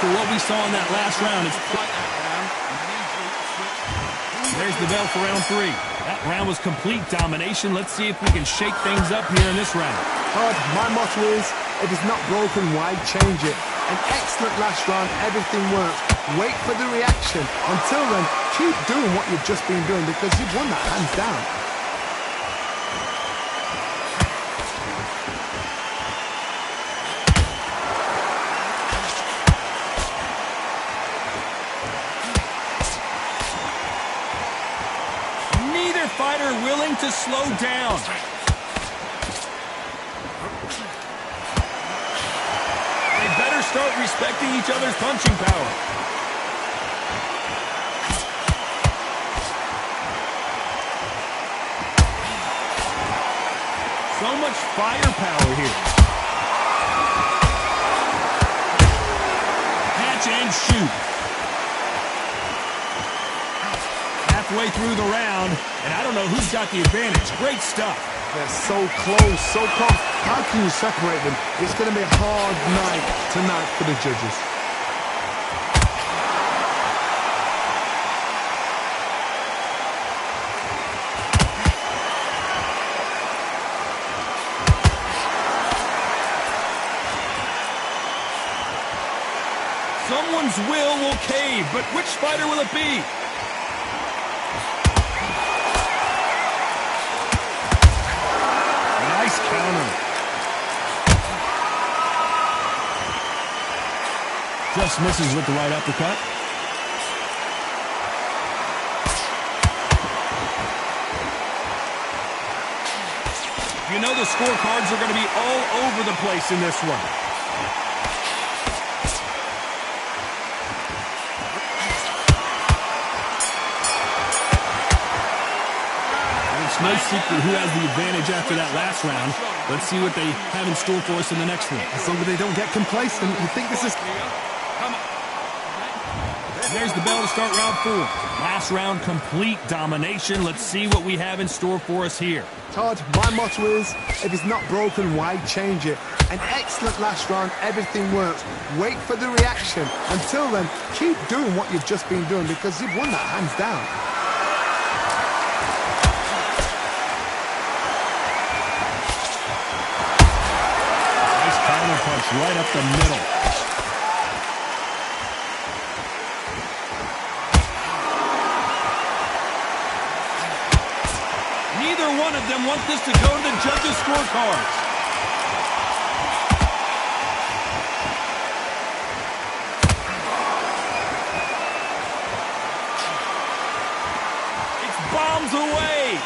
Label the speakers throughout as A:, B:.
A: after what we saw in that last round. There's the bell for round 3. That round was complete domination. Let's see if we can shake things up here in this round.
B: Todd, my motto is, if it's not broken, why change it? An excellent last round, everything works. Wait for the reaction. Until then, keep doing what you've just been doing because you've won that hands down.
A: Neither fighter willing to slow down. They better start respecting each other's punching power. So much firepower here. Catch and shoot. Halfway through the round, and I don't know who's got the advantage. Great stuff.
B: They're so close, so close. How can you separate them? It's going to be a hard night tonight for the judges.
A: Someone's will cave, but which fighter will it be? Nice counter. Just misses with the right uppercut. You know the scorecards are going to be all over the place in this one. No secret who has the advantage after that last round. Let's see what they have in store for us in the next one.
B: As long as they don't get complacent, you think this is...
A: There's the bell to start round 4. Last round, complete domination. Let's see what we have in store for us here.
B: Todd, my motto is, if it's not broken, why change it? An excellent last round, everything works. Wait for the reaction. Until then, keep doing what you've just been doing because you've won that hands down.
A: Punch right up the middle. Neither one of them want this to go to the judges' scorecards. It's bombs away.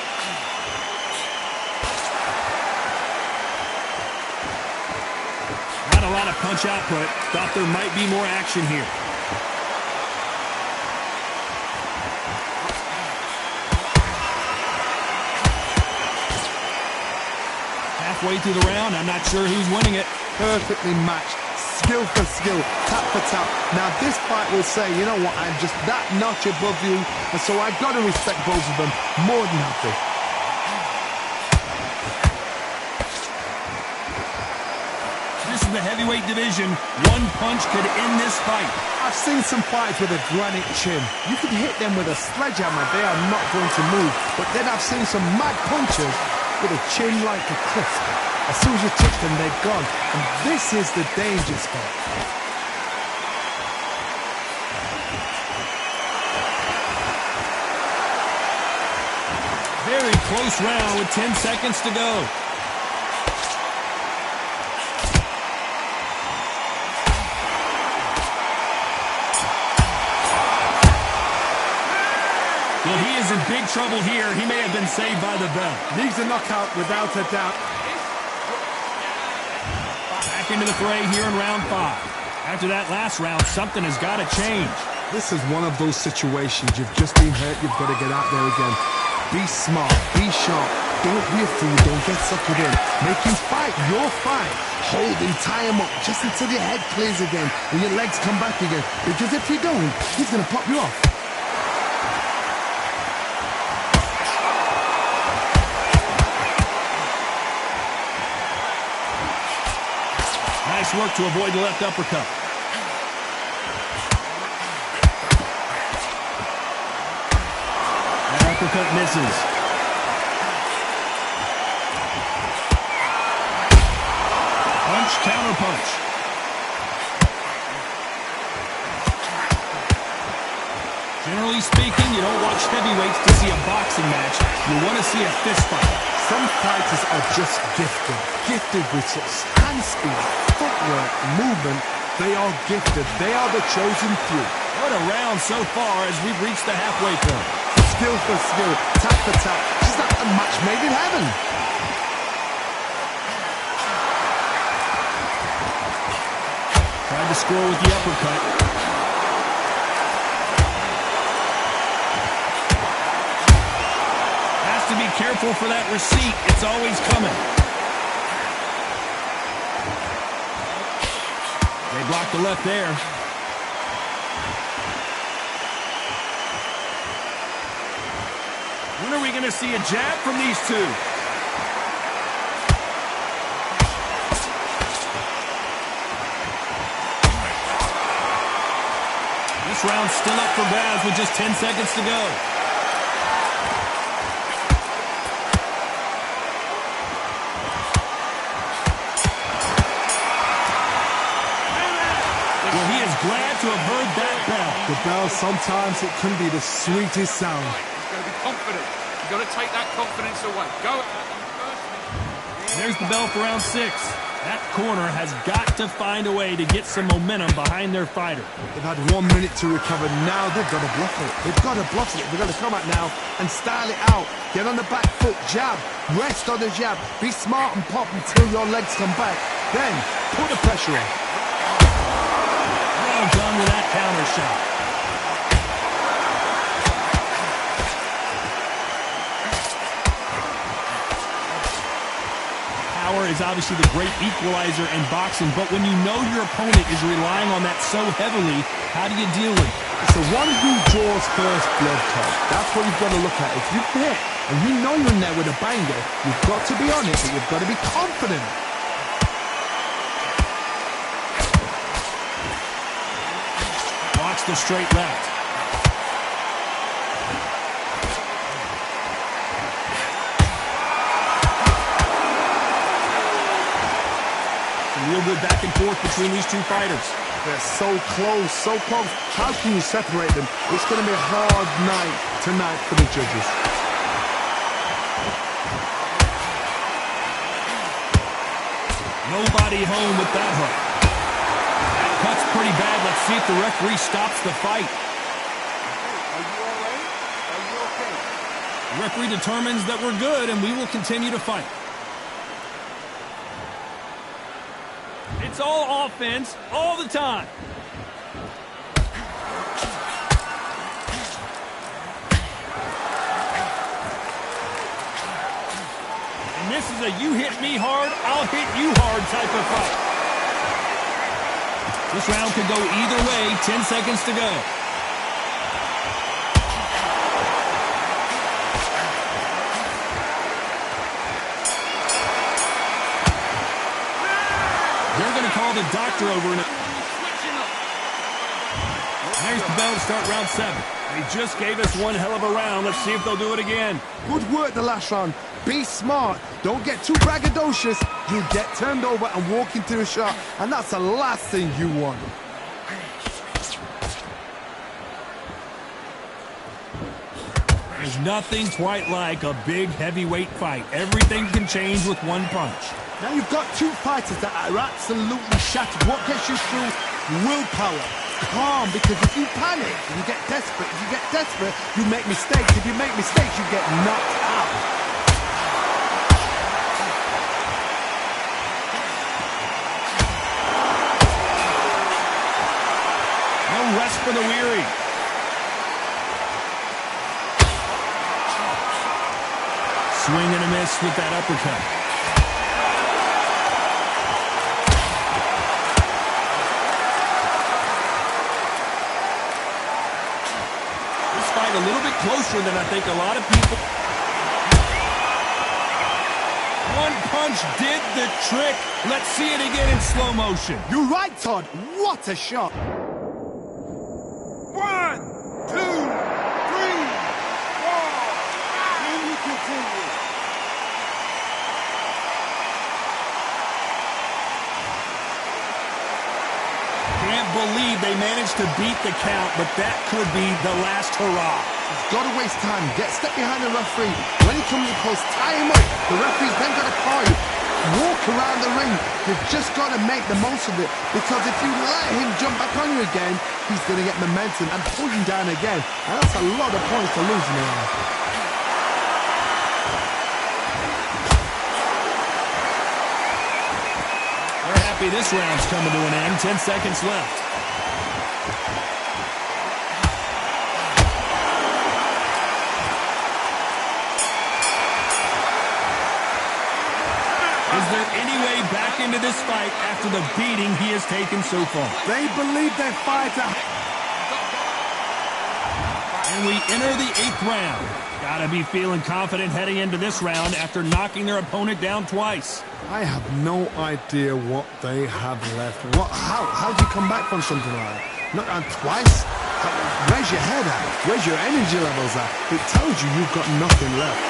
A: A lot of punch output. Thought there might be more action here. Halfway through the round, I'm not sure who's winning it.
B: Perfectly matched. Skill for skill. Tap for tap. Now this fight will say, you know what, I'm just that notch above you, and so I've got to respect both of them more than happy.
A: The heavyweight division, one punch could end this fight.
B: I've seen some fights with a granite chin. You can hit them with a sledgehammer, they are not going to move. But then I've seen some mad punchers with a chin like a cliff. As soon as you touch them, they're gone. And this is the danger spot.
A: Very close round with 10 seconds to go. Well, he is in big trouble here. He may have been saved by the bell.
B: Needs a knockout without a doubt.
A: Back into the fray here in round 5. After that last round, something has got to change.
B: This is one of those situations. You've just been hurt. You've got to get out there again. Be smart. Be sharp. Don't be a fool. Don't get suckered in. Make him fight your fight. Hold him, tie him up just until your head clears again and your legs come back again. Because if you don't, he's going to pop you off.
A: Nice work to avoid the left uppercut. uppercut misses. Punch, counter punch. Generally speaking, you don't watch heavyweights to see a boxing match. You want to see a fist fight.
B: Some fighters are just gifted with such hand speed, footwork, movement. They are gifted. They are the chosen few.
A: What a round so far as we've reached the halfway point.
B: Skill for skill, tap for tap. Just like a match made in heaven.
A: Tried to score with the uppercut. Has to be careful for that receipt. It's always coming. They blocked the left there. When are we going to see a jab from these two? This round's still up for grabs with just 10 seconds to go. Well, he is glad to have heard that bell.
B: The bell, sometimes it can be the sweetest sound.
C: You've got to be confident. You've got to take that confidence away. Go out and first.
A: There's the bell for round 6. That corner has got to find a way to get some momentum behind their fighter.
B: They've had 1 minute to recover. Now they've got to bluff it. They've got to bluff it. They've got to come out now and style it out. Get on the back foot, jab. Rest on the jab. Be smart and pop until your legs come back. Then put the pressure on.
A: Well done with that counter shot. Power is obviously the great equalizer in boxing, but when you know your opponent is relying on that so heavily, how do you deal with it?
B: It's the one who draws first blood, Todd. That's what you've got to look at. If you hit and you know you're in there with a banger, you've got to be on it, but you've got to be confident.
A: Watch the straight left. Real good back and forth between these two fighters.
B: They're so close, so close. How can you separate them? It's going to be a hard night tonight for the judges.
A: Nobody home with that hook. That cut's pretty bad. Let's see if the referee stops the fight.
C: Are you all right? Are you okay?
A: The referee determines that we're good and we will continue to fight. It's all offense, all the time. And this is a you hit me hard, I'll hit you hard type of fight. This round could go either way, 10 seconds to go. The doctor over in it. There's the bell to start round 7. They just gave us one hell of a round. Let's see if they'll do it again.
B: Good work the last round. Be smart. Don't get too braggadocious. You get turned over and walk into a shot, and that's the last thing you want.
A: There's nothing quite like a big heavyweight fight. Everything can change with one punch.
B: Now you've got two fighters that are absolutely shattered. What gets you through? Willpower. Calm, because if you panic, you get desperate. If you get desperate, you make mistakes. If you make mistakes, you get knocked out.
A: No rest for the weary. Swing and a miss with that uppercut. A little bit closer than I think a lot of people. One punch did the trick. Let's see it again in slow motion.
B: You're right, Todd. What a shot.
C: 1, 2, 3, 4.
A: Can't believe they managed to beat the count, but that could be the last hurrah.
B: He's got to waste time. Get step behind the referee. When he comes close, tie him up. The referee's then got to call you. Walk around the ring. You've just got to make the most of it, because if you let him jump back on you again, he's going to get momentum and pull you down again. And that's a lot of points to lose in the end.
A: We're happy this round's coming to an end. 10 seconds left. Is there any way back into this fight after the beating he has taken so far?
B: They believe their fighter.
A: And we enter the 8th round. Gotta be feeling confident heading into this round after knocking their opponent down twice.
B: I have no idea what they have left. How do you come back from something like that? Knocked down twice? Where's your head at? Where's your energy levels at? It tells you you've got nothing left.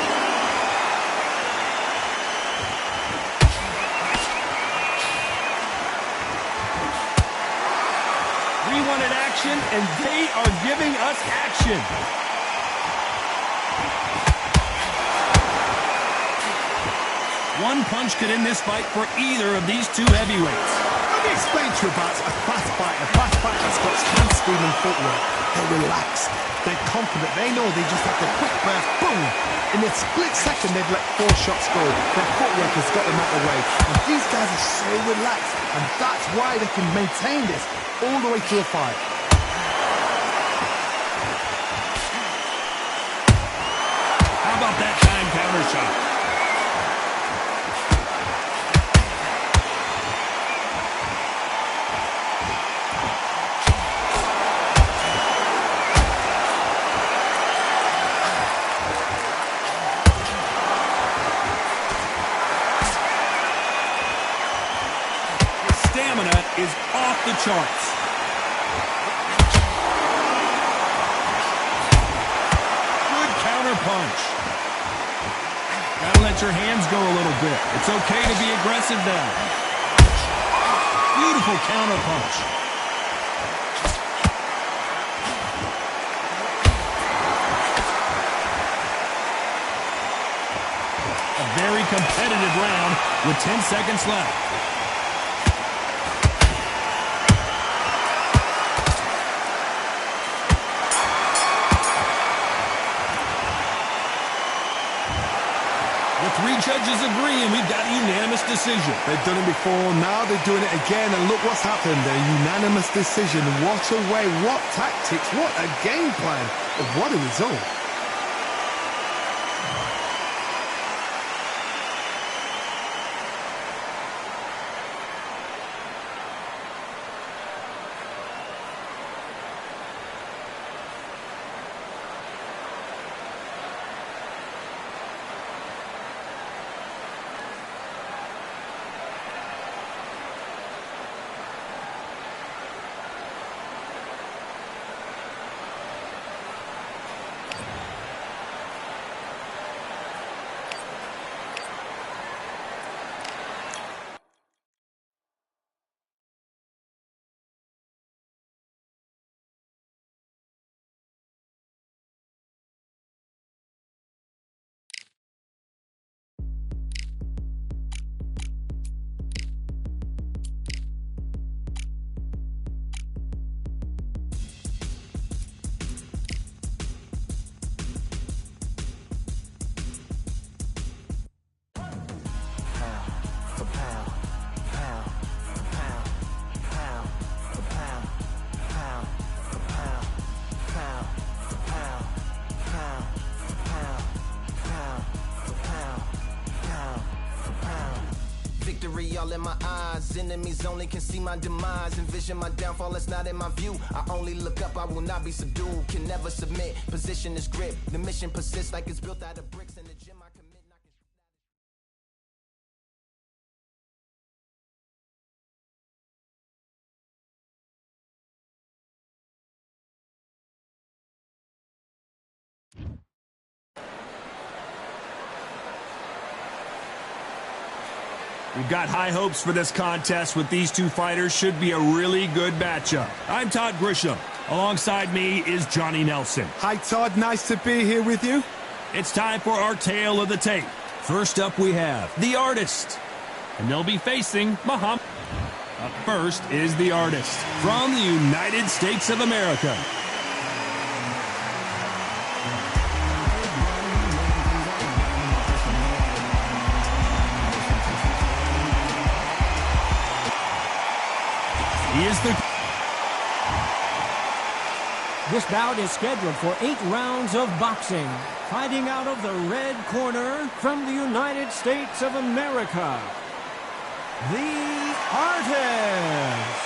A: We wanted action, and they are giving us action. One punch could end this fight for either of these two heavyweights.
B: Let me explain to you about a fast fight. A fast fight that's got hand speed and footwork. They're relaxed. They're confident. They know they just have to quick burst, boom. In a split second, they've let 4 shots go. Their footwork has got them out of the way. And these guys are so relaxed. And that's why they can maintain this all the way through a fight.
A: How about that time counter shot? Stamina is off the charts. Good counter punch. Gotta let your hands go a little bit. It's okay to be aggressive now. Beautiful counter punch. A very competitive round with 10 seconds left. Three judges agree, and we've got a unanimous decision.
B: They've done it before, now they're doing it again, and look what's happened. A unanimous decision. What a way, what tactics, what a game plan, what a result.
D: All in my eyes, enemies only can see my demise. Envision my downfall, it's not in my view. I only look up, I will not be subdued. Can never submit, position is grip. The mission persists like it's built out of bricks. In the gym I commit.
A: We've got high hopes for this contest with these two fighters. Should be a really good matchup. I'm Todd Grisham. Alongside me is Johnny Nelson.
B: Hi, Todd. Nice to be here with you.
A: It's time for our tale of the tape. First up, we have The Artist. And they'll be facing Muhammad. Up first is The Artist from the United States of America. He is the...
E: This bout is scheduled for 8 rounds of boxing. Fighting out of the red corner from the United States of America, The Artist.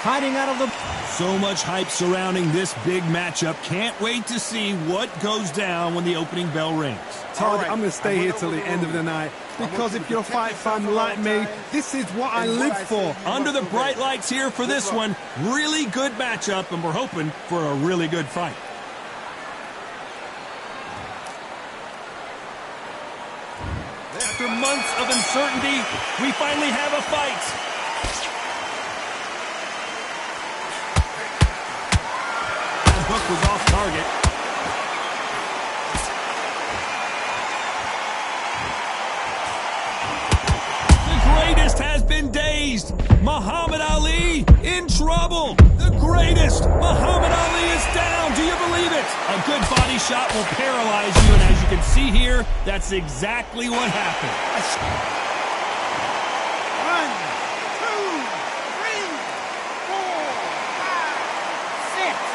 E: Fighting out of the...
A: So much hype surrounding this big matchup. Can't wait to see what goes down when the opening bell rings.
B: Todd, I'm going to stay here till the end of the night because if you're a fight fan like me, this is what I live for.
A: Under the bright lights here for this one, really good matchup, and we're hoping for a really good fight. After months of uncertainty, we finally have a fight. That hook was off target. The greatest has been dazed. Muhammad Ali in trouble. The greatest. Muhammad Ali is down. Do you believe it? A good body shot will paralyze you, and as you can see here, that's exactly what happened.
F: 1, 2, 3, 4, 5, 6.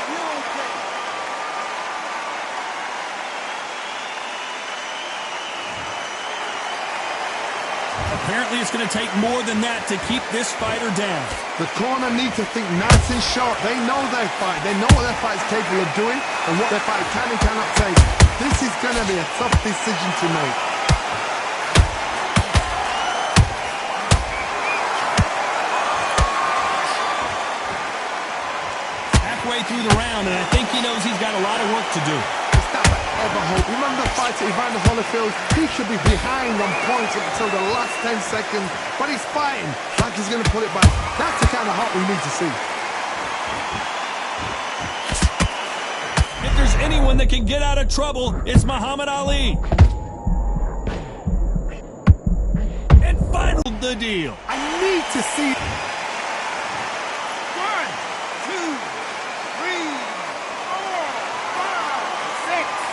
A: Apparently, it's going to take more than that to keep this fighter down.
B: The corner need to think nice and sharp. They know their fight. They know what their fight's capable of doing and what their fight can and cannot take. This is going to be a tough decision to make.
A: Halfway through the round, and I think he knows he's got a lot of work to do.
B: Ever hope. Remember the fight at Evander Holyfield? He should be behind on points up until the last 10 seconds, but he's fighting like he's going to put it back. That's the kind of heart we need to see.
A: If there's anyone that can get out of trouble, it's Muhammad Ali. And final the deal.
B: I need to see...
F: 1, 2, 3, 4, 5, 6.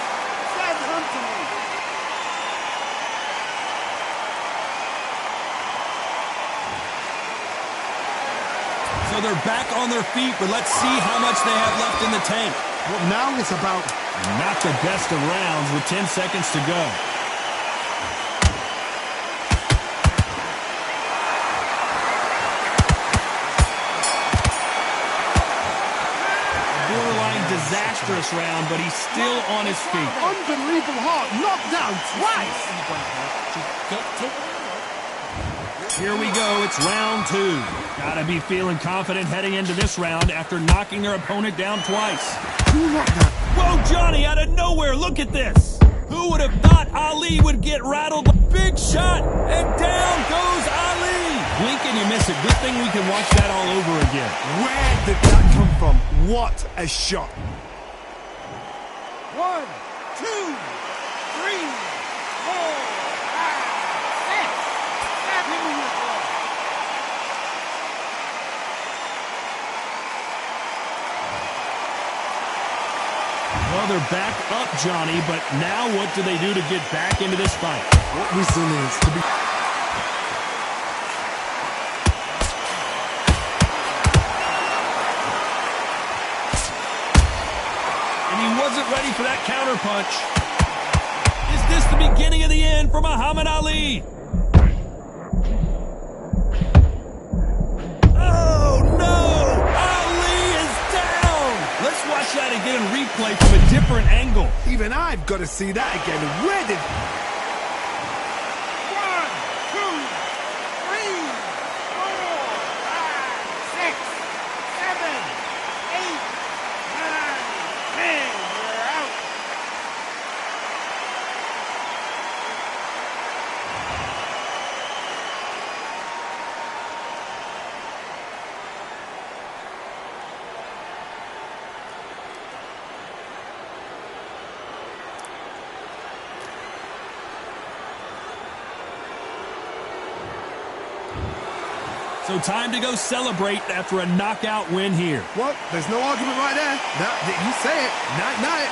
A: So they're back on their feet, but let's see how much they have left in the tank.
B: Well, now it's about...
A: Not the best of rounds with 10 seconds to go. Borderline disastrous round, but he's still on his feet.
B: Unbelievable heart, knocked down twice!
A: Here we go, it's round 2. Gotta be feeling confident heading into this round after knocking their opponent down twice. Whoa, Johnny, out of nowhere, look at this! Who would have thought Ali would get rattled? Big shot, and down goes Ali! Blink and you miss it. Good thing we can watch that all over again.
B: Where did that come from? What a shot!
F: 1, 2, 3, 4, 5, 6, 7.
A: Well, they're back up, Johnny, but now what do they do to get back into this fight?
B: What resilience to be...
A: And he wasn't ready for that counterpunch. Is this the beginning of the end for Muhammad Ali? That again, replay from a different angle.
B: Even I've got to see that again. Where did...
F: 1, 2, 3, 4, 5, 6, 7, 8, 9, 10. We're out.
A: So time to go celebrate after a knockout win here.
B: What? There's no argument right there. No, you say it. Night-night.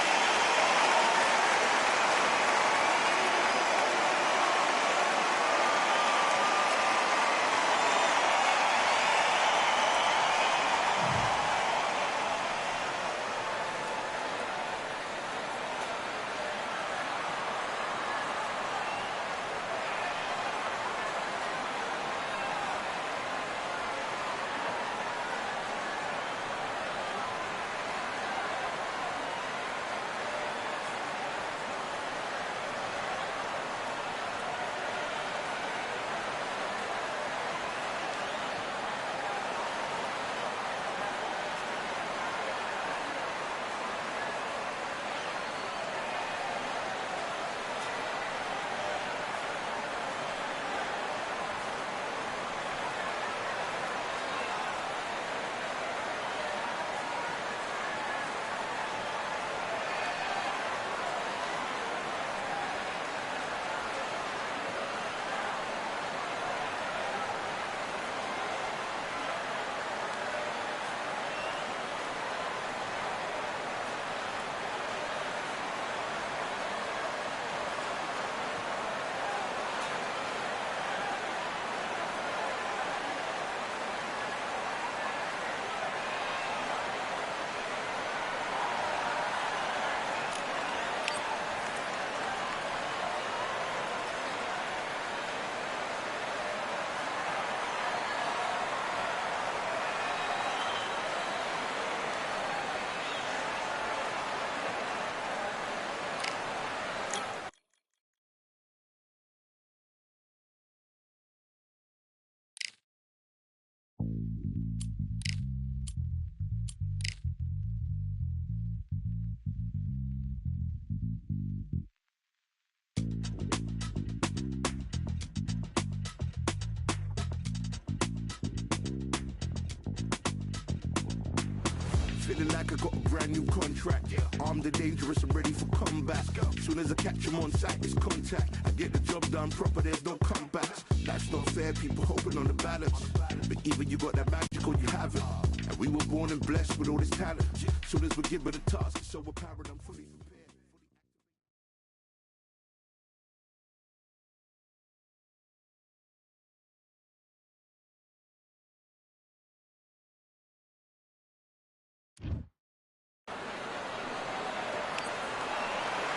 G: Feeling like I got a brand new contract. Armed and dangerous, I'm ready for combat. Soon as I catch him on sight, it's contact. I get the job done proper, there's no comebacks. That's not fair, people hoping on the balance. But either you got that magic or you haven't. And we were born and blessed with all this talent. Soon as we give it a task, it's so apparent I'm fully prepared.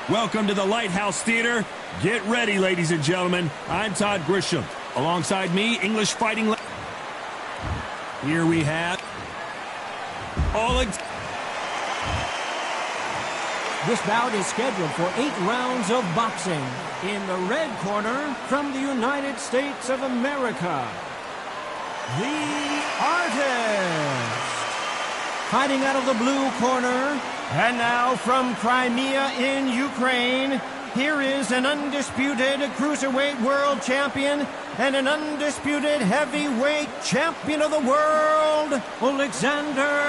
A: Welcome to the Lighthouse Theater. Get ready, ladies and gentlemen. I'm Todd Grisham. Alongside me, English fighting... Here we have...
E: This bout is scheduled for 8 rounds of boxing. In the red corner, from the United States of America, the Artist. Fighting out of the blue corner, and now from Crimea in Ukraine, here is an undisputed cruiserweight world champion and an undisputed heavyweight champion of the world, Alexander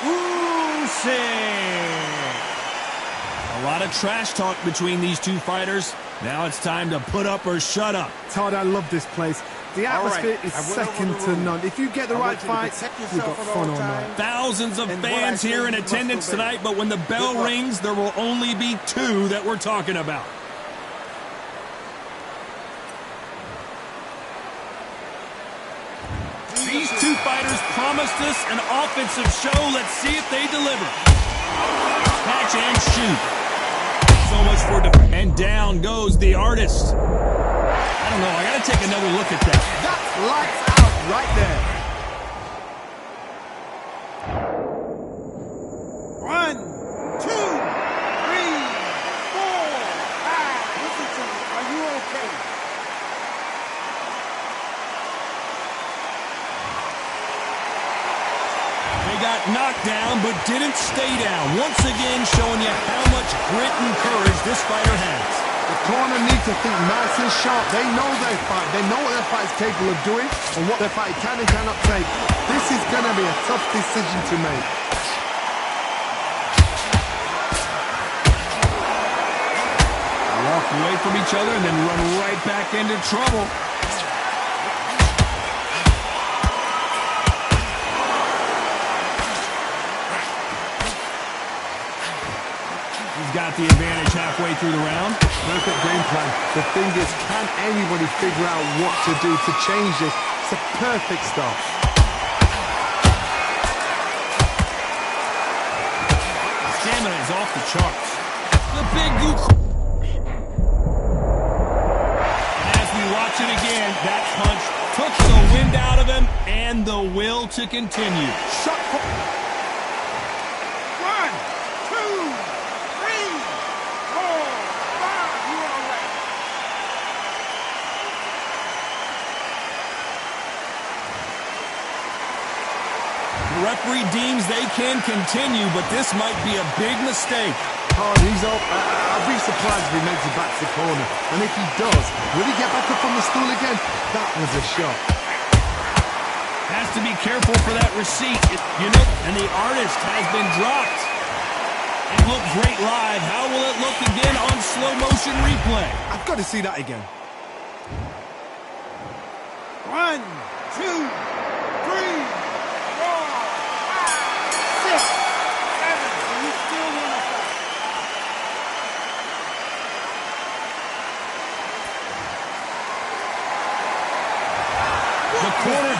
E: Usyk.
A: A lot of trash talk between these two fighters. Now it's time to put up or shut up.
B: Todd, I love this place. The atmosphere is second to none. If you get the right fights, you've got fun all night.
A: Thousands of fans here in attendance tonight, but when the bell rings, there will only be 2 that we're talking about. These 2 fighters promised us an offensive show. Let's see if they deliver. Catch and shoot. So much for defense. And down goes the Artist. I don't know. I got to take another look at that.
B: That's lights out right there.
F: 1, 2, 3, 4, 5. Listen to me. Are you okay?
A: They got knocked down, but didn't stay down. Once again, showing you how much grit and courage this fighter has.
B: The corner needs to think nice and sharp. They know their fight. They know what their fight is capable of doing and what their fight can and cannot take. This is going to be a tough decision to make.
A: Walk away from each other and then run right back into trouble. got the advantage halfway through the round.
B: Perfect game plan. The thing is, can anybody figure out what to do to change this? It's a perfect start.
A: Stamina is off the charts. The big As we watch it again, that punch took the wind out of him and the will to continue.
B: Shot.
F: 1, 2, 3, 4, 5. You are right.
A: The referee deems they can continue, but this might be a big mistake.
B: Oh, he's up. I'll be surprised if he makes it back to the corner. And if he does, will he get back up on the stool again? That was a shot.
A: Has to be careful for that receipt. And the artist has been dropped. It looked great live. How will it look again on slow motion replay?
B: I've got to see that again.
F: 1, 2, 3, 4, 5, 6, 7. And you still want to fight.
A: The corner.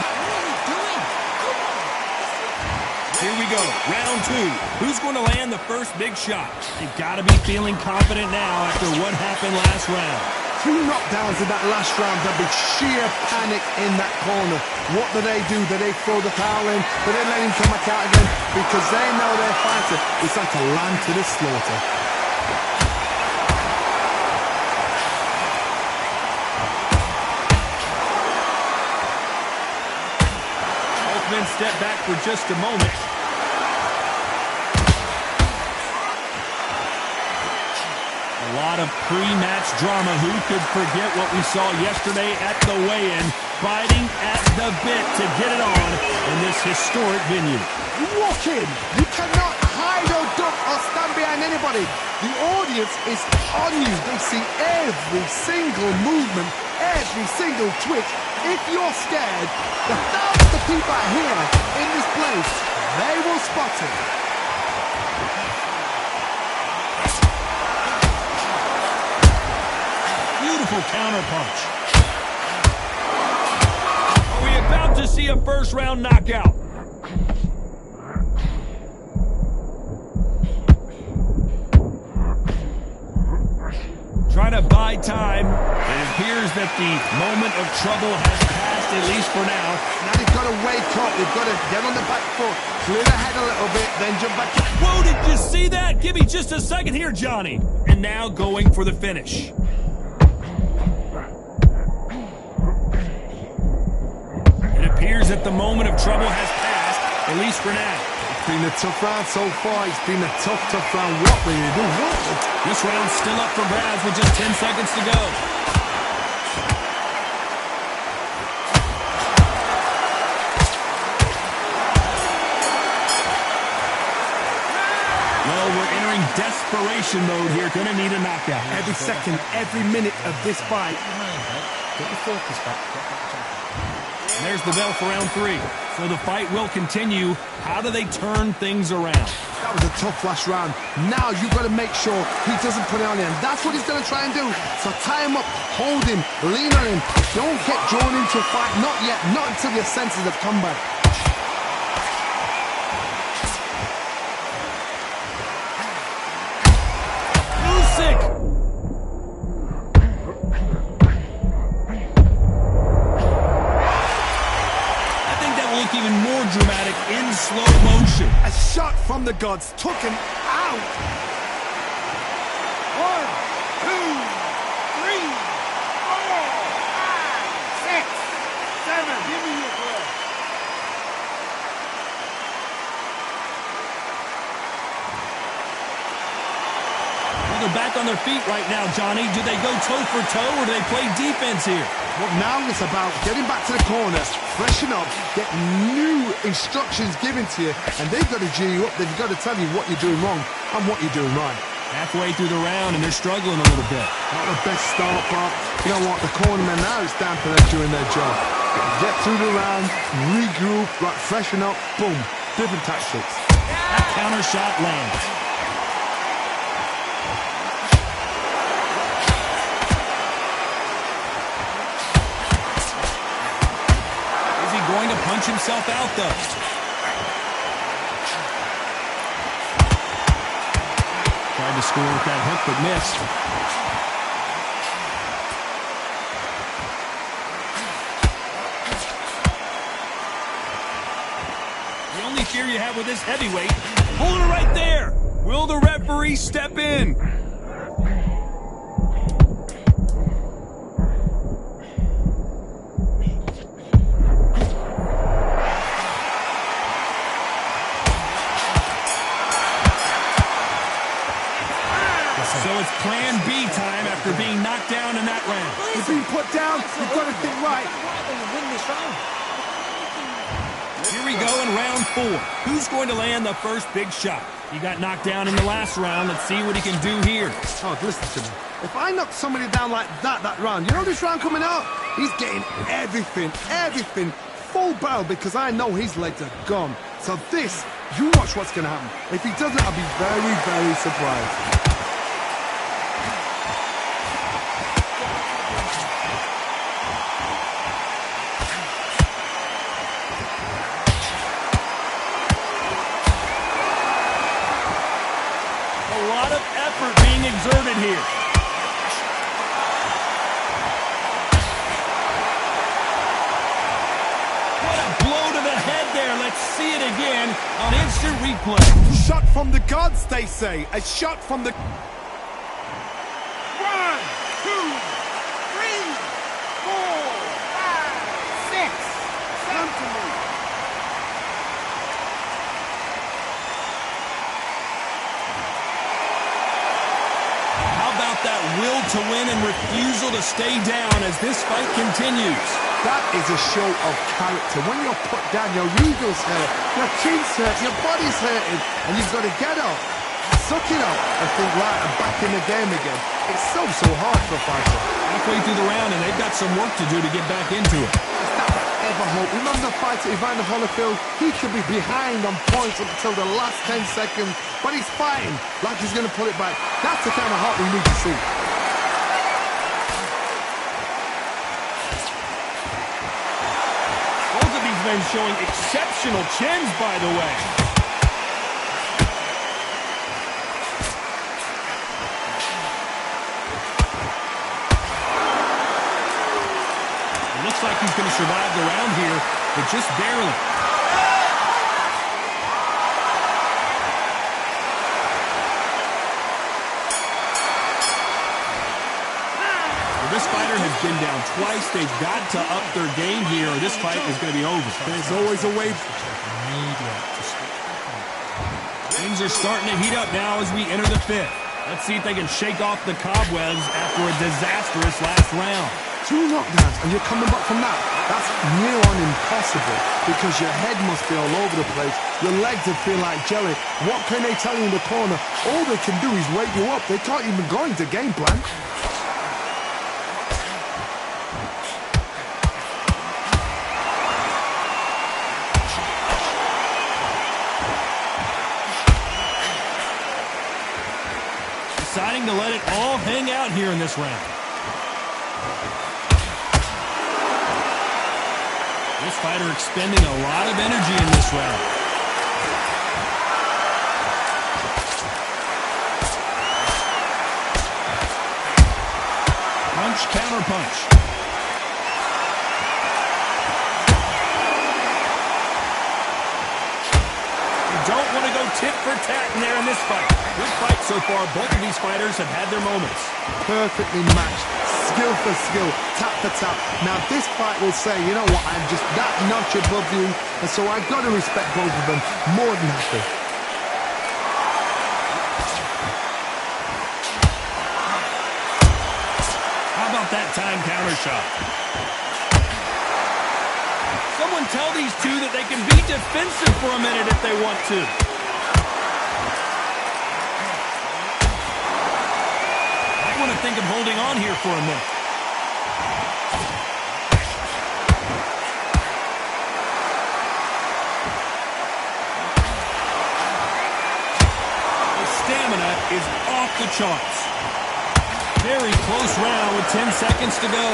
A: Here we go, round 2. Who's going to land the first big shot? You've got to be feeling confident now after what happened last round.
B: 2 knockdowns in that last round. There'll be sheer panic in that corner. What do? Do they throw the towel in? Do they let him come back out again? Because they know their fighter. It's like a lamb to the slaughter.
A: Both men step back for just a moment. A lot of pre-match drama. Who could forget what we saw yesterday at the weigh-in, fighting at the bit to get it on in this historic venue.
B: You walk in, you cannot hide or duck or stand behind anybody. The audience is on you. They see every single movement, every single twitch. If you're scared, the thousands of people are here in this place. They will spot it.
A: Beautiful counterpunch. Are we about to see a first-round knockout? Trying to buy time. It appears that the moment of trouble has passed, at least for now.
B: Now they've got to wake up. They've got to get on the back foot, clear the head a little bit, then jump back.
A: Whoa, did you see that? Give me just a second here, Johnny. And now going for the finish. It appears that the moment of trouble has passed, at least for now.
B: It's been a tough round so far. It's been a tough round. What will you do?
A: This round's still up for grabs with just 10 seconds to go. Well, we're entering desperation mode here. Gonna need a knockout.
B: Every second, every minute of this fight.
E: Get your focus back.
A: And there's the bell for round 3. So the fight will continue. How do they turn things around?
B: That was a tough last round. Now you've got to make sure he doesn't put it on him. That's what he's going to try and do. So tie him up, hold him, lean on him. Don't get drawn into a fight. Not yet. Not until your senses have come back.
A: Usyk! Look even more dramatic in slow motion.
B: A shot from the gods took him out.
F: 1, 2, 3, 4, 5, 6, 7. Give me your breath.
A: Well, they're back on their feet right now, Johnny. Do they go toe for toe or do they play defense here?
B: Well, now it's about getting back to the corner, freshen up, get new instructions given to you, and they've got to G you up. They've got to tell you what you're doing wrong and what you're doing right.
A: Halfway through the round, and they're struggling a little bit.
B: Not the best start, Bob. You know what? The cornermen now is down for them doing their job. Get through the round, regroup, right, freshen up, boom. Different tactics.
A: That counter shot lands. going to punch himself out, though. Tried to score with that hook, but missed. The only fear you have with this heavyweight, hold it right there. Will the referee step in? So it's plan B time after being knocked down in that round.
B: You're being put down, you've got to think right.
A: Here we go in round 4. Who's going to land the first big shot? He got knocked down in the last round. Let's see what he can do here.
B: Oh, listen to me. If I knock somebody down like that round, you know this round coming up? He's getting everything, full barrel, because I know his legs are gone. So this, you watch what's going to happen. If he doesn't, I'll be very, very surprised.
A: A lot of effort being exerted here. What a blow to the head there. Let's see it again on instant replay.
B: Shot from the gods, they say. A shot from the...
F: 1, 2, 3, 4, 5, 6. Come to me.
A: How about that will to win and refusal to stay down as this fight continues?
B: That is a show of character. When you're put down, your ego's hurt, your chin's hurt, your body's hurting, and you've got to get up, suck it up, and think, right, I'm back in the game again. It's so hard for a fighter.
A: Halfway through the round, and they've got some work to do to get back into it.
B: Ever hope. Remember the fight at Evander Holyfield? He could be behind on points up until the last 10 seconds, but he's fighting like he's going to pull it back. That's the kind of heart we need to see.
A: Both of these men showing exceptional chins, by the way. It looks like he's going to survive the round here, but just barely. This fighter has been down twice. They've got to up their game here, or this fight is going to be over.
B: There's always a way.
A: Things are starting to heat up now as we enter the 5th. Let's see if they can shake off the cobwebs after a disastrous last round.
B: 2 knockdowns, and you're coming back from that. That's near on impossible, because your head must be all over the place. Your legs would feel like jelly. What can they tell you in the corner? All they can do is wake you up. They can't even go into game plan.
A: Deciding to let it all hang out here in this round. This fighter expending a lot of energy in this round. Punch, counter punch. Don't want to go tit for tat in there in this fight. Good fight so far. Both of these fighters have had their moments.
B: Perfectly matched. Skill for skill. Tap for tap. Now this fight will say, you know what, I'm just that notch above you, and so I've got to respect both of them more than happy.
A: How about that time counter shot? Someone tell these two that they can be defensive for a minute if they want to. I want to think of holding on here for a minute. The stamina is off the charts. Very close round with 10 seconds to go.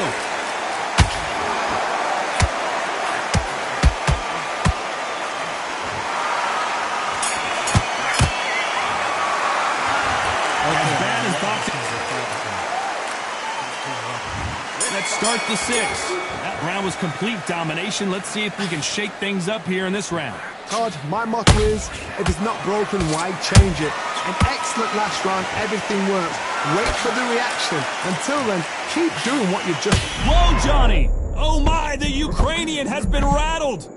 A: start the 6th. That round was complete domination. Let's see if we can shake things up here in this round.
B: Todd, my motto is, if it's not broken, why change it? An excellent last round, everything works. Wait for the reaction. Until then, keep doing what you've just...
A: Whoa, Johnny! Oh my, the Ukrainian has been rattled!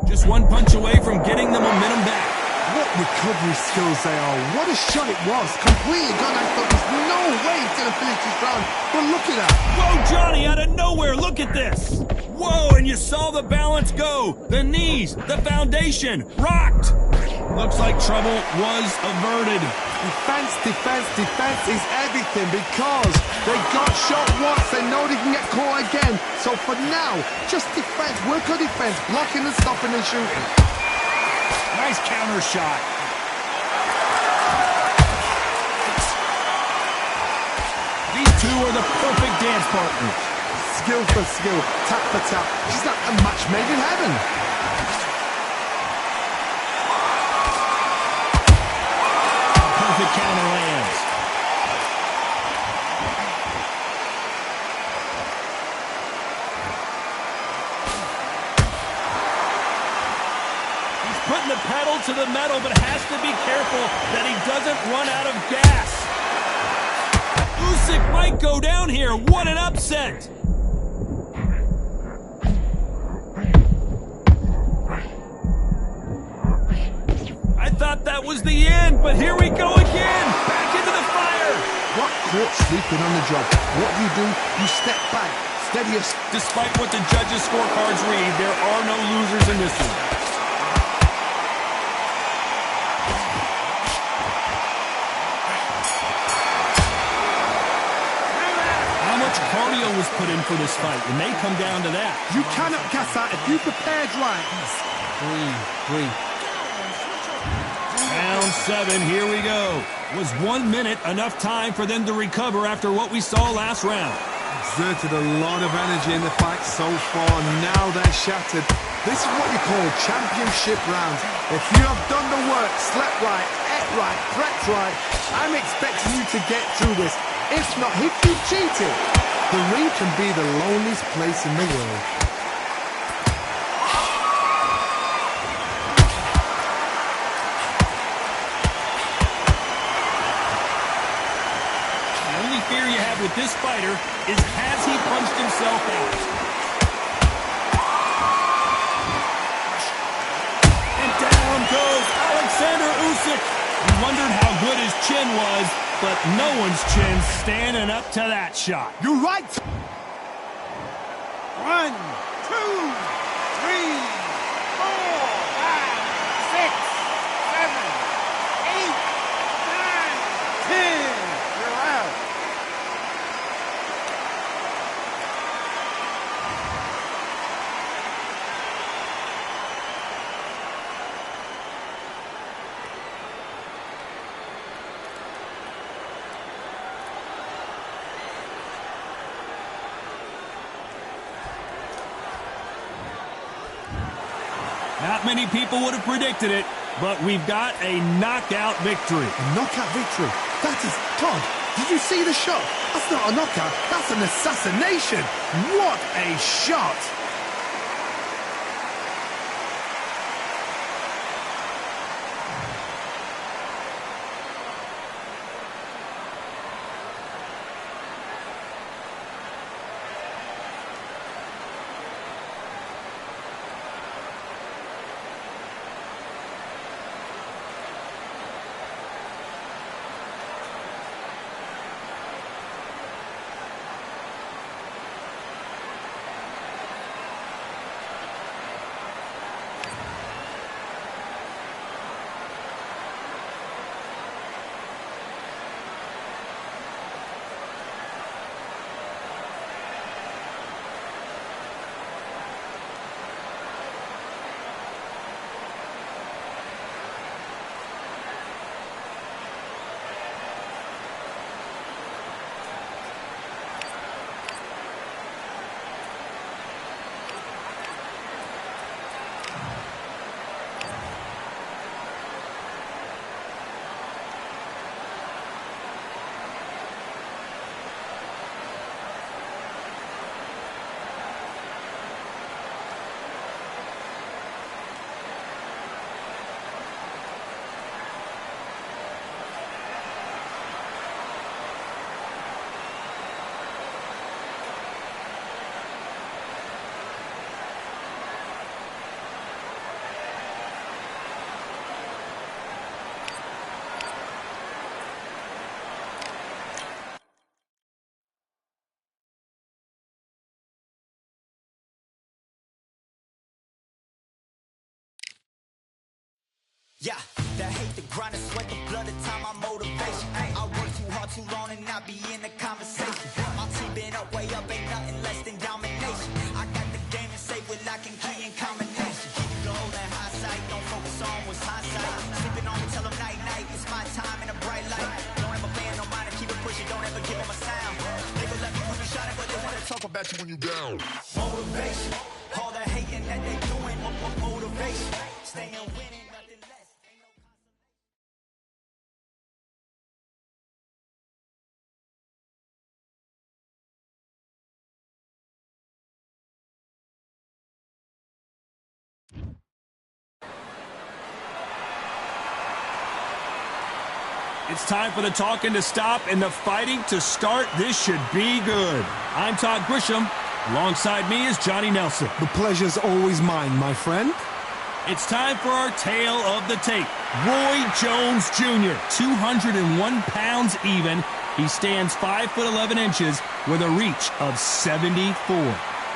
A: Just one punch away from getting the momentum back.
B: What recovery skills they are. What a shot it was. Completely gone. I thought there's no way he's going to finish this round. But look at that.
A: Whoa, Johnny, out of nowhere. Look at this. Whoa, and you saw the balance go. The knees, the foundation, rocked. Looks like trouble was averted.
B: Defense, defense, defense is everything because they got shot once. They know they can get caught again. So for now, just defense. Work on defense. Blocking and stopping and shooting.
A: Nice counter shot. These two are the perfect dance partners.
B: Skill for skill, tap for tap. She's like a match made in heaven.
A: Perfect counter lands. He's putting the pedal to the metal, but has to be careful that he doesn't run out of gas. Usyk might go down here. What an upset! I thought that was the end, but here we go again! Back into the fire!
B: What caught sleeping on the job? What do? You step back, steady your...
A: Despite what the judges' scorecards read, there are no losers in this one. How much cardio was put in for this fight? It may come down to that.
B: You cannot gas out if you prepared right.
E: Breathe.
A: Round 7, here we go. Was 1 minute enough time for them to recover after what we saw last round?
B: Exerted a lot of energy in the fight so far. Now they're shattered. This is what you call championship rounds. If you have done the work, slept right, ate right, prepped right, I'm expecting you to get through this. If not, if you cheated, the ring can be the loneliest place in the world.
A: Fear you have with this fighter is, has he punched himself out? And down goes Alexander Usyk. We wondered how good his chin was, but no one's chin standing up to that shot.
B: You're right.
F: 1, 2, 3, 4, 5, 6, 7, 8, 9, 10. You're out.
A: Not many people would have predicted it, but we've got a knockout victory.
B: A knockout victory. That is... Todd, did you see the shot? That's not a knockout. That's an assassination. What a shot.
H: Yeah, the hate, the grind, the sweat, the blood, the time, my motivation. I work too hard, too long, and not be in the conversation. My team been up, way up, ain't nothing less than domination. I got the game to say with lock and key and combination. Keep it gold and high sight, don't focus on what's hindsight. Sleeping on me, tell them night, night, it's my time in a bright light. Don't ever pay no mind, keep it pushing, don't ever give them a sound. Nigga let me when you shot it, but they wanna talk about you when you down. Motivation, all the hating that they doing, motivation. Staying winning.
A: It's time for the talking to stop and the fighting to start. This should be good. I'm Todd Grisham. Alongside me is Johnny Nelson.
B: The pleasure's always mine, my friend.
A: It's time for our tale of the tape. Roy Jones Jr., 201 pounds even. He stands 5'11" with a reach of 74.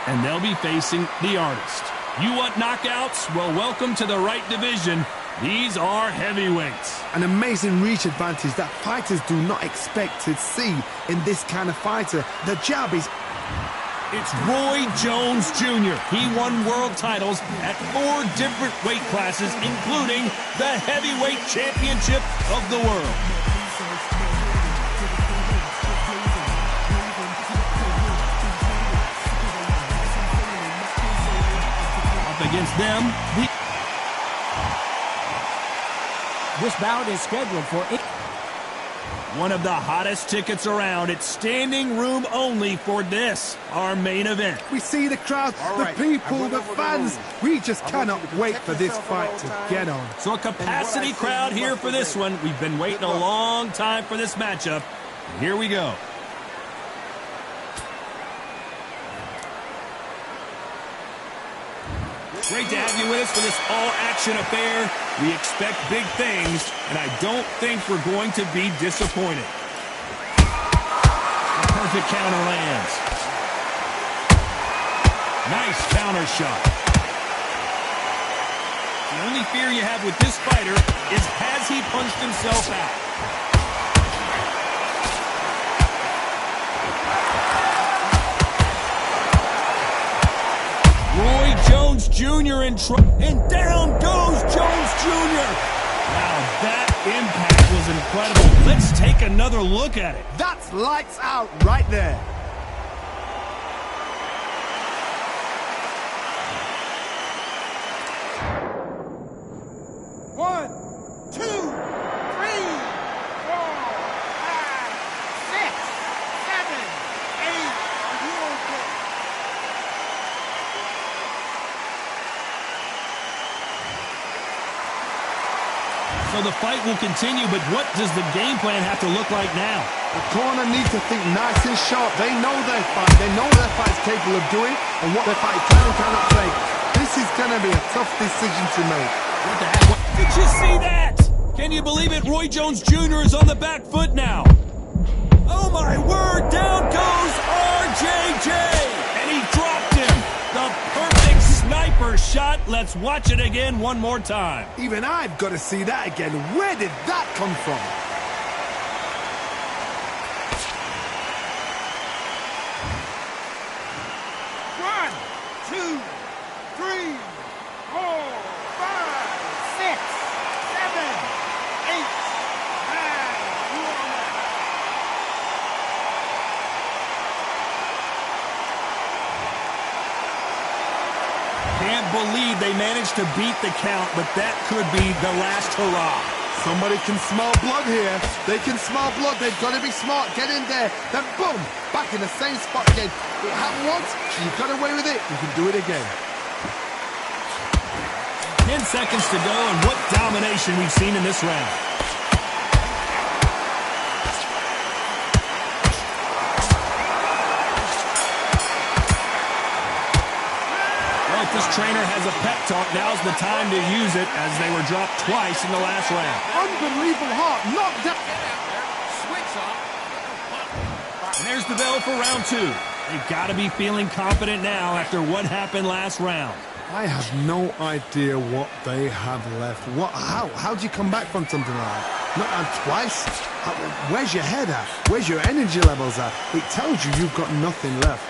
A: And they'll be facing the artist. You want knockouts? Well, welcome to the right division. These are heavyweights.
B: An amazing reach advantage that fighters do not expect to see in this kind of fighter. The jab is...
A: It's Roy Jones Jr. He won world titles at 4 different weight classes, including the heavyweight championship of the world. Up against them,
E: This bout is scheduled for
A: one of the hottest tickets around. It's standing room only for this, our main event.
B: We see the crowd, the people, the fans. We just cannot wait for this fight to get on.
A: So a capacity crowd here for this one. We've been waiting a long time for this matchup. Here we go. Great to have you with us for this all-action affair. We expect big things, and I don't think we're going to be disappointed. A perfect counter lands. Nice counter shot. The only fear you have with this fighter is, has he punched himself out? Roy Jones Jr. in trouble, and down goes Jones Jr. Wow, that impact was incredible. Let's take another look at it.
B: That's lights out right there.
F: One, two, three, 4, 5, 6, 7, 8. Are you okay?
A: So the fight will continue, but what does the game plan have to look like now?
B: The corner needs to think nice and sharp. They know their fight. They know their fight's capable of doing and what their fight can and cannot take. This is going to be a tough decision to make.
A: What the heck? Did you see that? Can you believe it? Roy Jones Jr. is on the back foot now. Oh, my word. Down goes RJJ. And he dropped him. The perfect sniper shot. Let's watch it again one more time.
B: Even I've got to see that again. Where did that come from?
F: One, two, three, 4, 5, 6, 7, 8, 9. You on that?
A: Can't believe they managed to beat the count, but that could be the last hurrah.
B: Somebody can smell blood here. They can smell blood. They've got to be smart. Get in there. Then boom, back in the same spot again. It happened once. You got away with it. You can do it again.
A: 10 seconds to go, and what domination we've seen in this round. Well, if this trainer has a pep talk, now's the time to use it, as they were dropped twice in the last round.
B: Unbelievable heart. Knocked down.
C: Switch on.
A: And there's the bell for round 2. They've got to be feeling confident now after what happened last round.
B: I have no idea what they have left. How do you come back from something like that? Not twice? Where's your head at? Where's your energy levels at? It tells you you've got nothing left.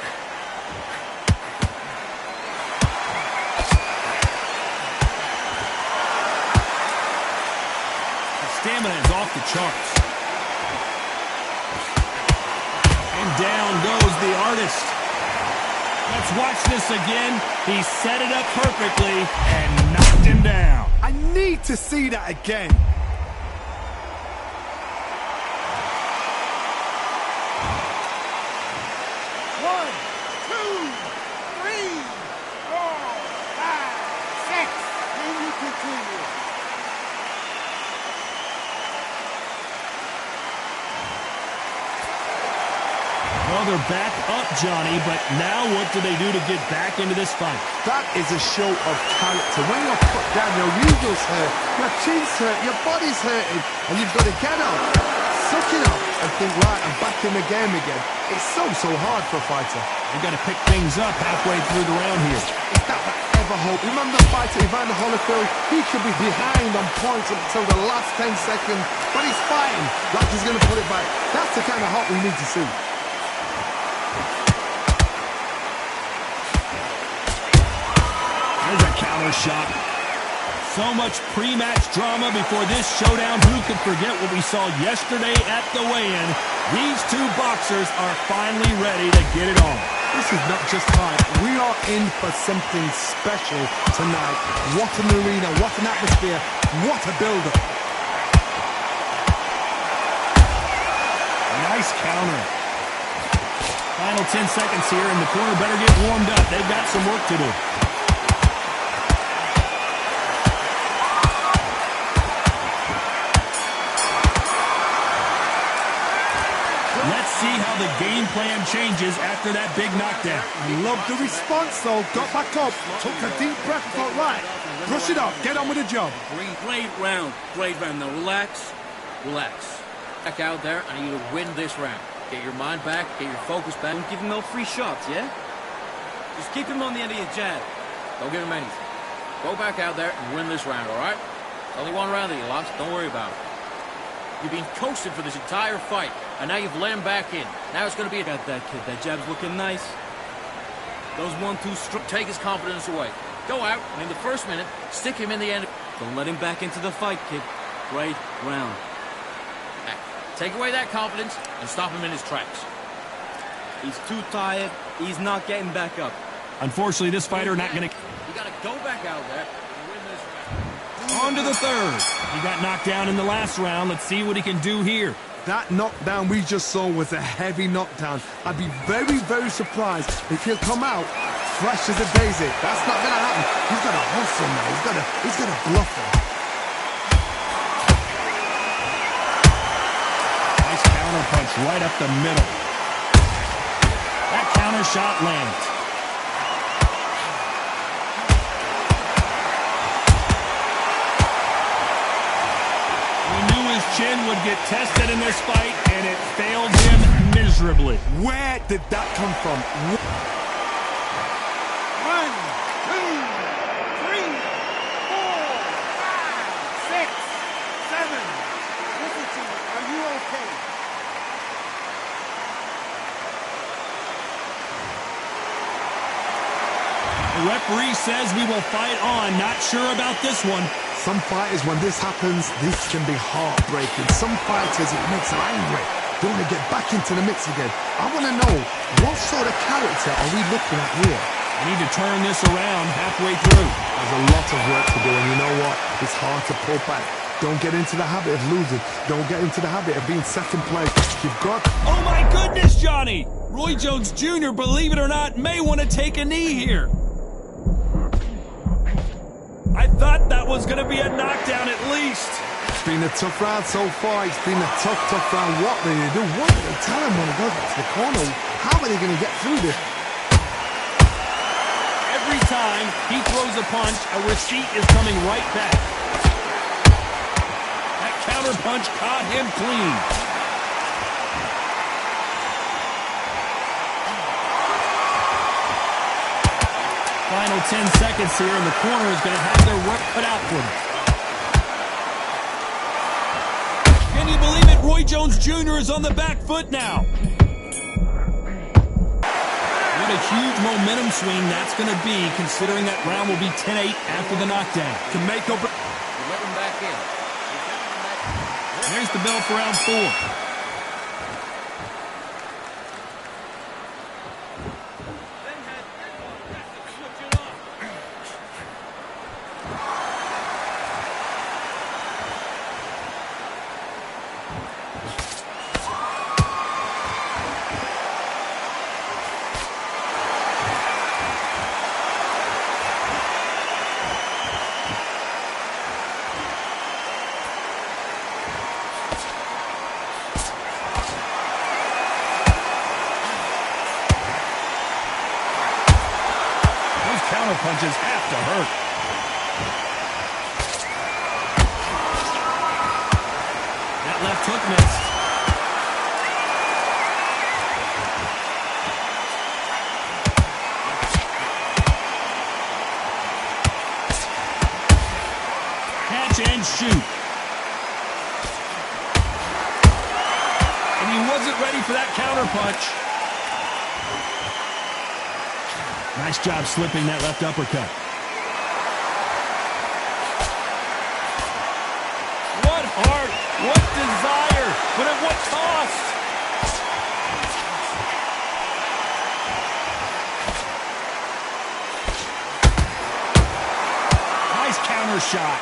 A: Stamina is off the charts. And down goes the artist. Let's watch this again. He set it up perfectly and knocked him down.
B: I need to see that again.
F: 1, 2, 3, 4, 5, 6. Then you continue.
A: Well, they're back up, Johnny, but now what do they do to get back into this fight?
B: That is a show of character. When you're put down, your eagle's hurt, your chin's hurt, your body's hurting, and you've got to get up, suck it up, and think, right, I'm back in the game again. It's so hard for a fighter.
A: They've got to pick things up halfway through the round here.
B: Is that ever hope? Remember the fighter, Evander Holyfield? He could be behind on points until the last 10 seconds, but he's fighting like he's going to put it back. That's the kind of hope we need to see.
A: There's a counter shot. So much pre-match drama before this showdown. Who could forget what we saw yesterday at the weigh-in? These two boxers are finally ready to get it on.
B: This is not just hype. We are in for something special tonight. What an arena, what an atmosphere, what a build-up.
A: Nice counter. Final 10 seconds here, and the corner better get warmed up. They've got some work to do. Let's see how the game plan changes after that big knockdown.
B: I love the response, though. Got back up, took a deep breath, thought, right, brush it off, get on with the job.
I: Great round. Now relax. Back out there, I need you to win this round. Get your mind back, get your focus back.
J: Don't give him no free shots, yeah? Just keep him on the end of your jab.
I: Don't give him anything. Go back out there and win this round, all right? Only one round that you lost. Don't worry about it. You've been coasted for this entire fight, and now you've let him back in. Now it's going to be...
J: Got that kid. That jab's looking nice. Those 1-2 strikes.
I: Take his confidence away. Go out, and in the first minute, stick him in the end.
J: Don't let him back into the fight, kid. Great round.
I: Now, take away that confidence and stop him in his tracks.
J: He's too tired. He's not getting back up.
A: Unfortunately, this fighter not going to...
I: You got to go back out there and win this round.
A: On to the third. He got knocked down in the last round. Let's see what he can do here.
B: That knockdown we just saw was a heavy knockdown. I'd be very surprised if he'll come out fresh as a daisy. That's not going to happen. He's got to hustle now. He's got to bluff him.
A: Nice counter punch right up the middle. That counter shot lands. Chin would get tested in this fight, and it failed him miserably.
B: Where did that come from?
F: 1, 2, 3, 4, 5, 6, 7. Listen to me. Are you okay?
A: The referee says we will fight on. Not sure about this one.
B: Some fighters, when this happens, this can be heartbreaking. Some fighters, it makes them angry. They want to get back into the mix again. I want to know, what sort of character are we looking at here?
A: We need to turn this around halfway through.
B: There's a lot of work to do, and you know what? It's hard to pull back. Don't get into the habit of losing. Don't get into the habit of being second place. You've got...
A: Oh my goodness, Johnny! Roy Jones Jr., believe it or not, may want to take a knee here. I thought that was going to be a knockdown at least.
B: It's been a tough round so far. It's been a tough round. What do they do? What do they tell him when he goes back to the corner? How are they going to get through this?
A: Every time he throws a punch, a receipt is coming right back. That counter punch caught him clean. Final 10 seconds here, and the corner is going to have their work cut out for them. Can you believe it? Roy Jones Jr. is on the back foot now. What a huge momentum swing that's going to be, considering that round will be 10-8 after the knockdown.
B: To make up...
I: You let him back in.
A: There's the bell for round 4. Punches have to hurt. That left hook missed. Catch and shoot. And he wasn't ready for that counter punch. Nice job slipping that left uppercut. What heart, what desire, but at what cost? Nice counter shot.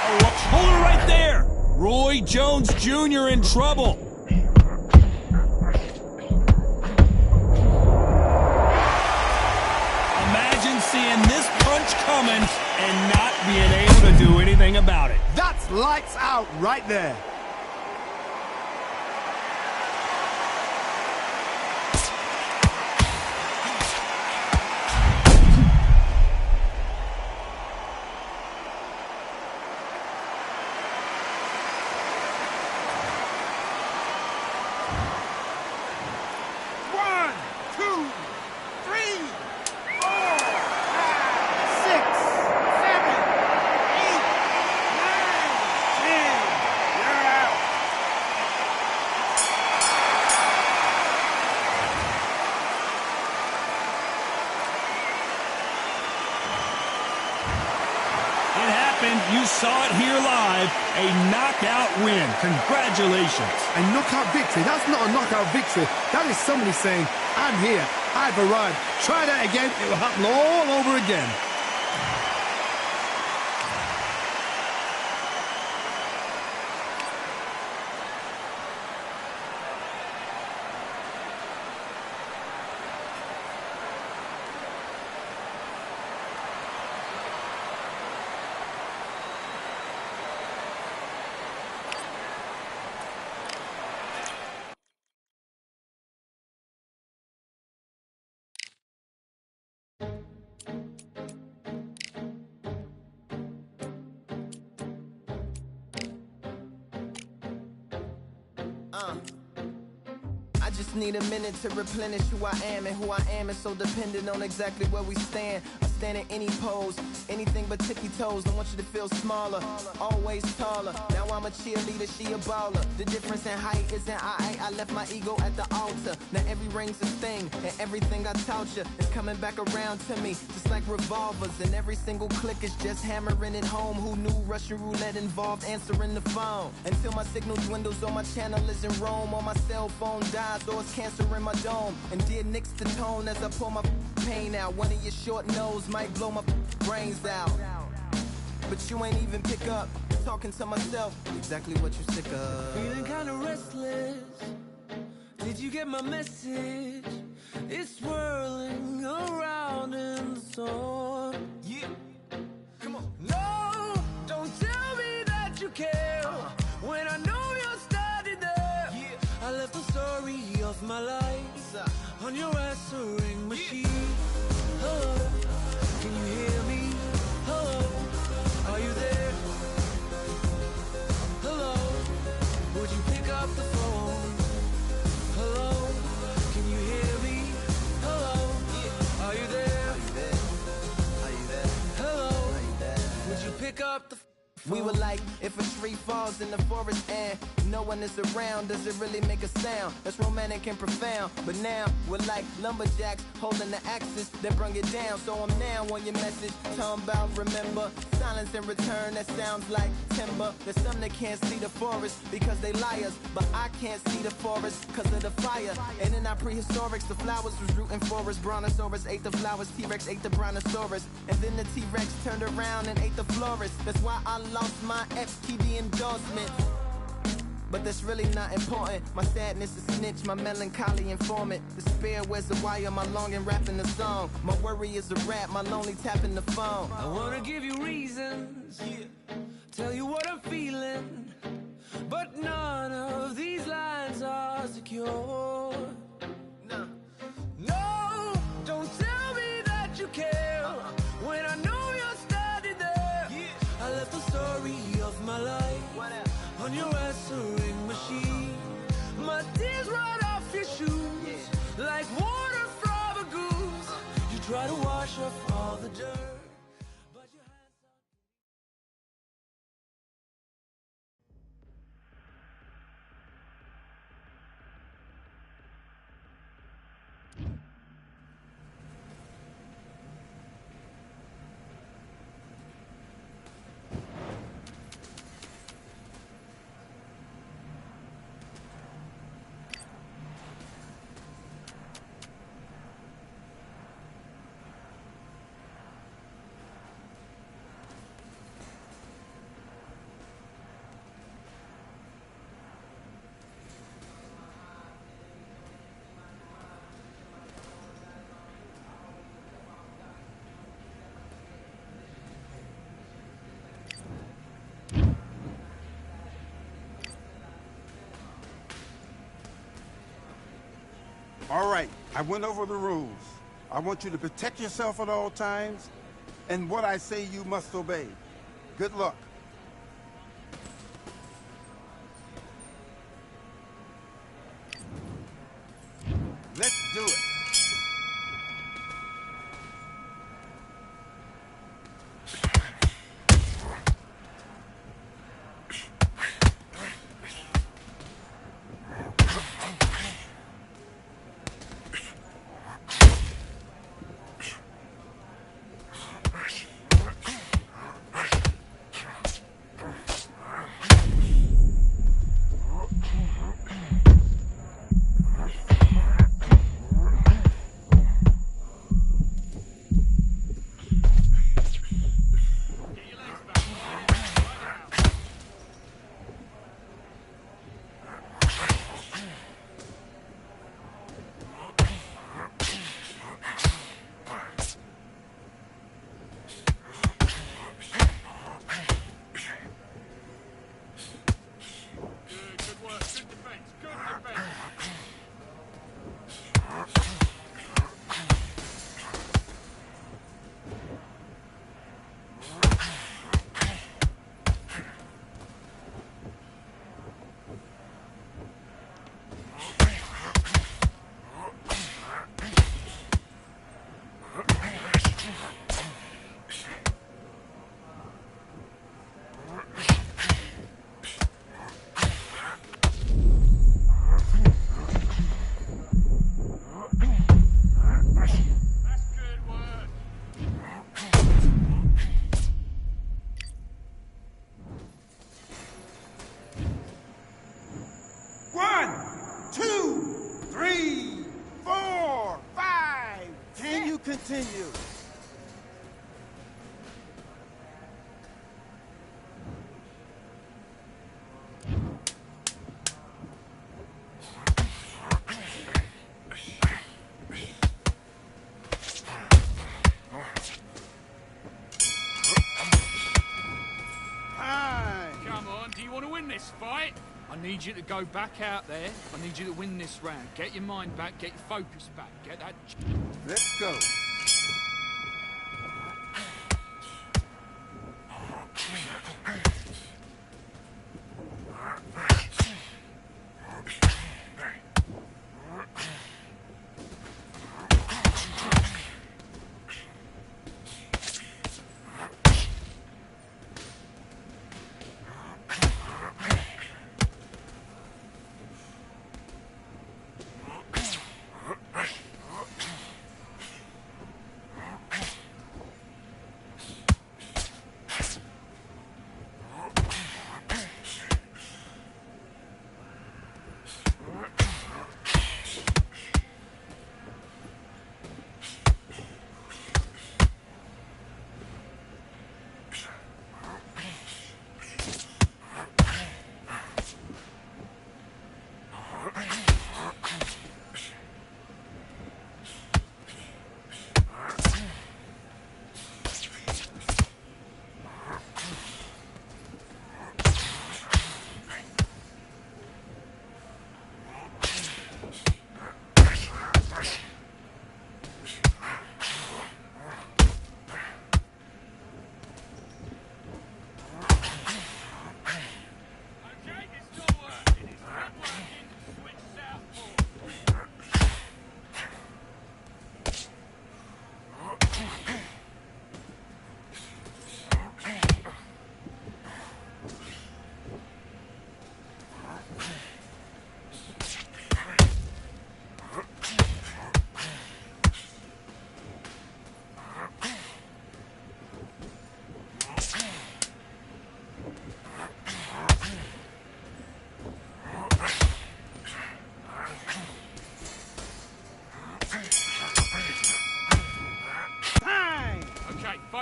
A: Oh, hold it right there. Roy Jones Jr. in trouble. Imagine seeing this punch coming and not being able to do anything about it.
B: That's lights out right there.
A: You saw it here live, a knockout win. Congratulations.
B: A knockout victory? That's not a knockout victory. That is somebody saying, I'm here, I've arrived. Try that again, it will happen all over again.
D: I just need a minute to replenish who I am, and who I am is so dependent on exactly where we stand. I stand in any pose, anything but tippy toes. Don't want you to feel smaller, always taller. Now I'm a cheerleader, she a baller. The difference in height isn't I left my ego at the altar. Now every ring's a thing, and everything I taught you is coming back around to me, just like revolvers. And every single click is just hammering it home. Who knew Russian roulette involved answering the phone? Until my signal dwindles or my channel is in Rome, or my cell phone dies, or it's cancer in my dome. And dear nicks the tone as I pull my pain out. One of your short nose might blow my brains out, but you ain't even pick up. Talking to myself, exactly what you sick of.
K: Feeling kinda restless. Did you get my message? It's swirling around in the storm.
D: Yeah, come on.
K: No, don't tell me that you care when I know you're standing there.
D: Yeah,
K: I left the story of my life on your answering machine. Hello, can you hear me? Hello, are you there? Hello, would you pick up the phone?
D: We were like, if a tree falls in the forest and no one is around, does it really make a sound? That's romantic and profound. But now we're like lumberjacks holding the axes that bring it down. So I'm now on your message, talking about remember. Silence in return, that sounds like timber. There's some that can't see the forest because they liars, but I can't see the forest because of the fire. And in our prehistorics, the flowers was rooting for us. Brontosaurus ate the flowers, T-Rex ate the Brontosaurus, and then the T-Rex turned around and ate the florist. That's why I lost my FTD endorsement. But that's really not important. My sadness is snitch, my melancholy informant. Despair wears a wire, my longing rapping the song. My worry is a rap, my lonely tapping the phone.
K: I wanna give you reasons, tell you what I'm feeling, but none of these lines are secure. No, don't tell me that you care when I know you're standing there. I left the story of my life on your answering machine. My tears run off your shoes like water from a goose. You try to wash off all the dirt.
F: All right, I went over the rules. I want you to protect yourself at all times, and what I say you must obey. Good luck. Let's do it.
D: Continue.
C: Come on, do you want to win this fight? I need you to go back out there. I need you to win this round. Get your mind back, get your focus back, get that...
F: Let's go.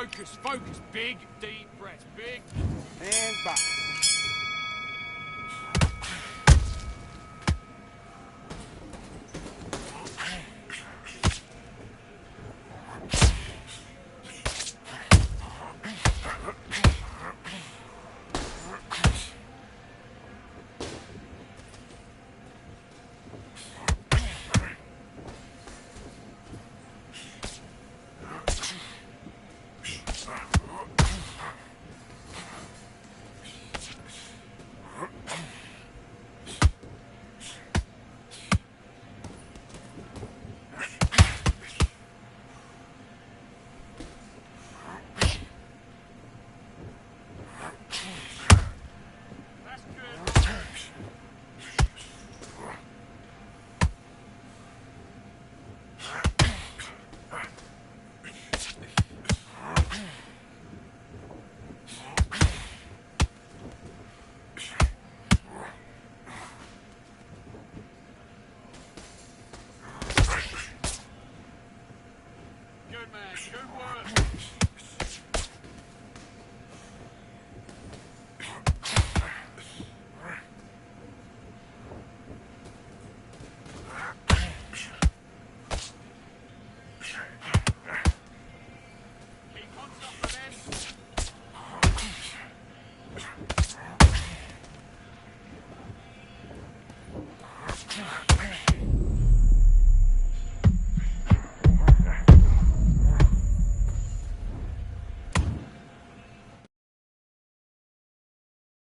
C: Focus, focus. Big, deep breaths. Big.
F: And box.
C: Good man, good work.